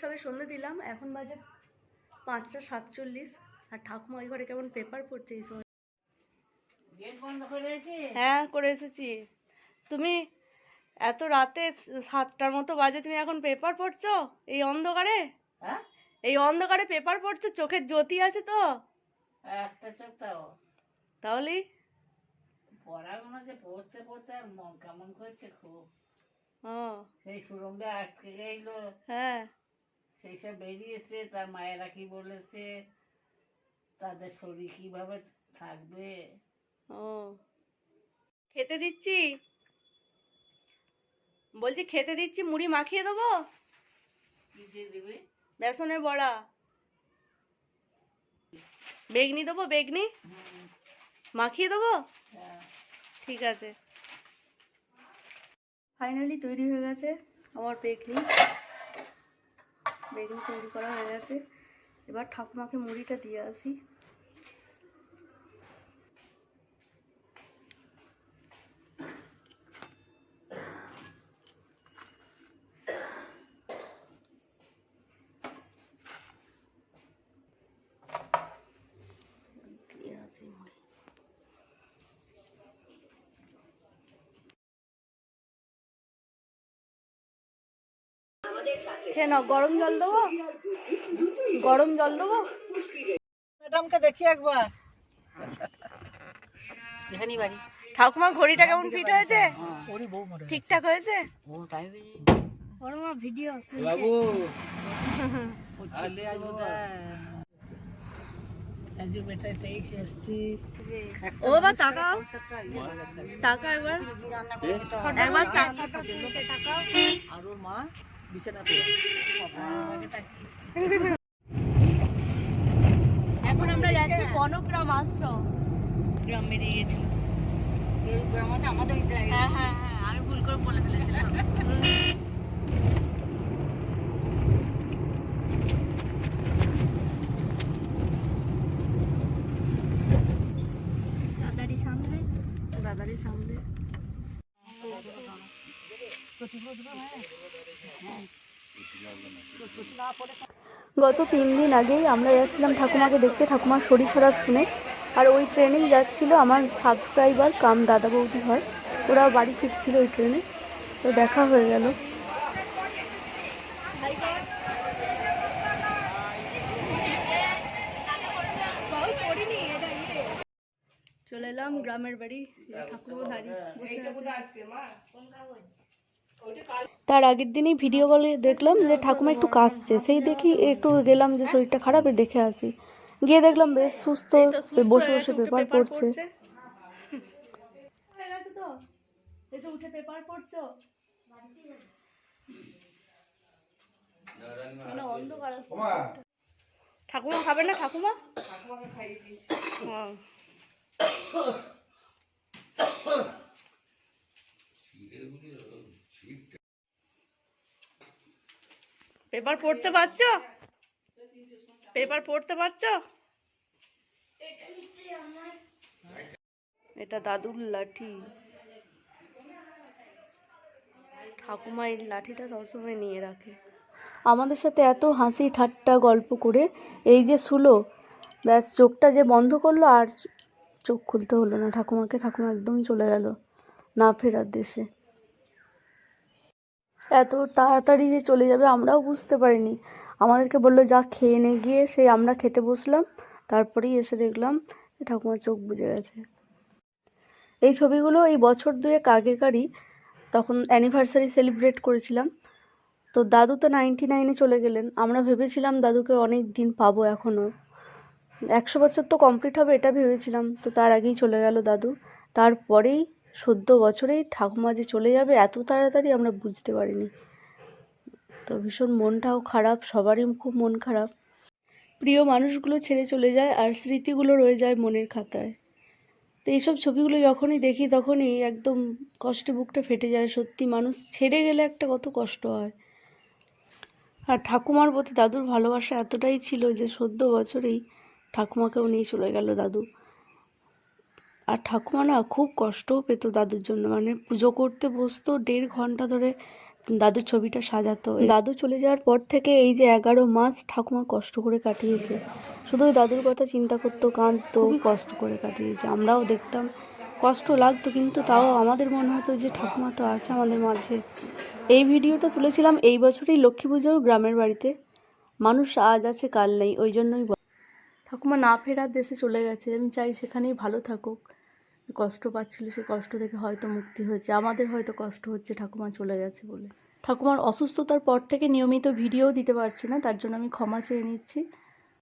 সবে সন্ধ্যে দিলাম, এখন বাজে 5:47। আর ঠাকুমা ওই ঘরে কেমন পেপার পড়ছে এই সময়। হ্যাঁ করে এসেছি। তুমি এত রাতে 7টার মতো বাজে, তুমি এখন পেপার পড়ছো এই অন্ধকারে? এই অন্ধকারে পেপার পড়ছো? চোখের জ্যোতি আছে তো? একটা চোখ তাও তাহলে পড়াগুলো যে পড়তে পড়তে আর মন কেমন করছে খুব। ও সেই সুরঙ্গে আটকে গেল, হ্যাঁ, সেই সব বেরিয়েছে। তার মায়েরা কি বলেছে, তাদের শরীর কিভাবে থাকবে। ও খেতে দিচ্ছি, বলছি খেতে দিচ্ছি, মুড়ি মাখিয়ে দেবো? কি দিয়ে দিবে? বেসনের বড়া, বেগনি দেবো, বেগনি মাখিয়ে দেবো? হ্যাঁ। ঠিক আছে। ফাইনালি তৈরি হয়ে গেছে আমার বেগনি। বেগনি তৈরি করা হয়ে গেছে। এবার ঠাকুমাকে মুড়িটা দিয়ে আসি। খেয়ে নাও। গরম জল দেবো? গরম জল দেবো? ম্যাডামকে দেখি একবার। এখানেই বাড়ি। ঠাকুমা ঘড়িটা কেমন ফিট হয়েছে? ঠিকঠাক হয়েছে? ভিডিও ও বাবা তাকাও, তাকাও একবার, একবার তাকাও। আর ওর মা বিছানাতে। এখন আমরা যাচ্ছি বনগ্রাম আশ্রম। গ্রাম বেরিয়ে গেছিল। গ্রাম আছে আমাদের। হ্যাঁ হ্যাঁ হ্যাঁ, আমি ভুল করে বলে ফেলেছিলাম। দাদারই সামনে। গত 3 দিন আগেই আমরা যাচ্ছিলাম ঠাকুমাকে দেখতে, ঠাকুমার শরীর খারাপ শুনে। আর ওই ট্রেনেই যাচ্ছিল আমার সাবস্ক্রাইবার কাম দাদা বৌদি হয়, ওরা বাড়ি ফিরছিল ওই ট্রেনে। তো দেখা হয়ে গেল। চলে এলাম গ্রামের বাড়ি। ঠাকুর দাঁড়িয়ে বসে আছে। তার আগের দিনই ভিডিও কলে দেখলাম যে ঠাকুমা একটু কাশছে, সেই দেখি একটু গেলাম যে শরীরটা খারাপ, দেখে আসি। গিয়ে দেখলাম বেশ সুস্থ, বসে বসে পেপার পড়ছে। ঠাকুমা খাবে না? ঠাকুমা পেপার পড়তে পারছো? পেপার পড়তে পারছো? এটা দাদুর লাঠি। ঠাকুমা এই লাঠিটা সবসময় নিয়ে রাখে। আমাদের সাথে এত হাসি ঠাট্টা গল্প করে এই যে শুলো, ব্যাস চোখটা যে বন্ধ করলো আর চোখ খুলতে হলো না ঠাকুমাকে। ঠাকুমা একদম চলে গেল না ফেরার দেশে। এত তাড়াতাড়ি যে চলে যাবে আমরাও বুঝতে পারিনি। আমাদেরকে বললো যা খেয়ে নে গিয়ে, সেই আমরা খেতে বসলাম, তারপরেই এসে দেখলাম ঠাকুমার চোখ বুজে গেছে। এই ছবিগুলো এই বছর 2 আগেকারই, তখন অ্যানিভার্সারি সেলিব্রেট করেছিলাম। তো দাদু তো 99-এ চলে গেলেন। আমরা ভেবেছিলাম দাদুকে অনেক দিন পাবো, এখনও 100 বছর তো কমপ্লিট হবে এটা ভেবেছিলাম। তো তার আগেই চলে গেল দাদু। তারপরেই 14 বছরেই ঠাকুমা যে চলে যাবে এত তাড়াতাড়ি আমরা বুঝতে পারিনি। তো ভীষণ মনটাও খারাপ, সবারই খুব মন খারাপ। প্রিয় মানুষগুলো ছেড়ে চলে যায় আর স্মৃতিগুলো রয়ে যায় মনের খাতায়। তো এইসব ছবিগুলো যখনই দেখি তখনই একদম কষ্টে বুকটা ফেটে যায়। সত্যি মানুষ ছেড়ে গেলে একটা কত কষ্ট হয়। আর ঠাকুমার প্রতি দাদুর ভালোবাসা এতটাই ছিল যে 14 বছরেই ঠাকুমাকেও নিয়ে চলে গেল দাদু। আর ঠাকুমা না খুব কষ্টও পেত দাদুর জন্য, মানে পুজো করতে বসতো 1.5 ঘন্টা ধরে দাদুর ছবিটা সাজাতো। দাদু চলে যাওয়ার পর থেকে এই যে 11 মাস ঠাকুমা কষ্ট করে কাটিয়েছে, শুধু ওই দাদুর কথা চিন্তা করতো, কাঁদতো, খুবই কষ্ট করে কাটিয়েছে। আমরাও দেখতাম, কষ্ট লাগতো, কিন্তু তাও আমাদের মনে হতো যে ঠাকুমা তো আছে আমাদের মাঝে। এই ভিডিওটা তুলেছিলাম এই বছরই লক্ষ্মী পুজোর গ্রামের বাড়িতে। মানুষ আজ আছে কাল নেই, ওই জন্যই ঠাকুমা না ফেরার দেশে চলে গেছে। আমি চাই সেখানেই ভালো থাকুক। কষ্ট পাচ্ছিল, সে কষ্ট থেকে হয়তো মুক্তি হয়েছে। আমাদের হয়তো কষ্ট হচ্ছে ঠাকুমা চলে গেছে বলে। ঠাকুমার অসুস্থতার পর থেকে নিয়মিত ভিডিও দিতে পারছি না, তার জন্য আমি ক্ষমা চেয়ে নিচ্ছি।